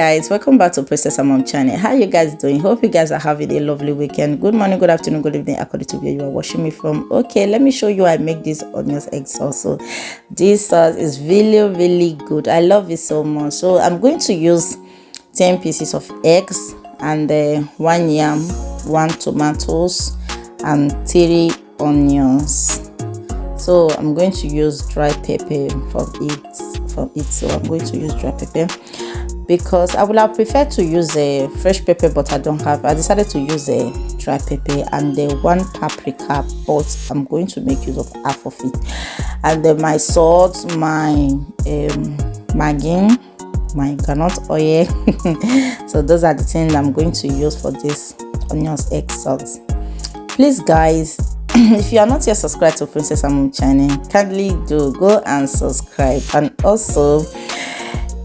guys, welcome back to Princess Mom channel. How you guys doing? Hope you guys are having a lovely weekend. Good morning, good afternoon, good evening, according to where you are watching me from. Okay, let me show you how I make this onions egg sauce. So this sauce is really good. I love it so much. So I'm going to use 10 pieces of eggs and 1 yam, 1 tomatoes and 3 onions. So I'm going to use dry pepper from it. So I'm going to use dry pepper because I would have preferred to use a fresh pepper, but I don't have. I decided to use a dry pepper and the 1 paprika, but I'm going to make use of half of it. And then my salt, my Maggi, my groundnut oil. So those are the things I'm going to use for this onions egg sauce. Please guys, if you are not yet subscribed to Princess Mom channel, kindly do go and subscribe, and also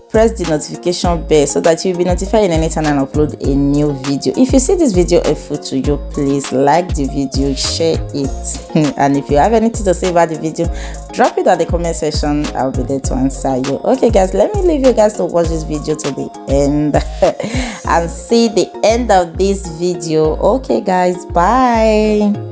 press the notification bell so that you'll be notified in any time I upload a new video. If you see this video helpful to you, please like the video, share it and if you have anything to say about the video, drop it at the comment section. I'll be there to answer you. Okay guys, let me leave you guys to watch this video to the end and see the end of this video. Okay guys, bye.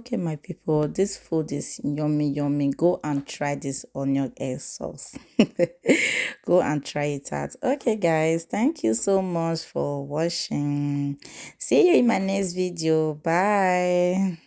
Okay, my people, this food is yummy. Go and try this onion egg sauce. Go and try it out. Okay, guys, thank you so much for watching. See you in my next video. Bye.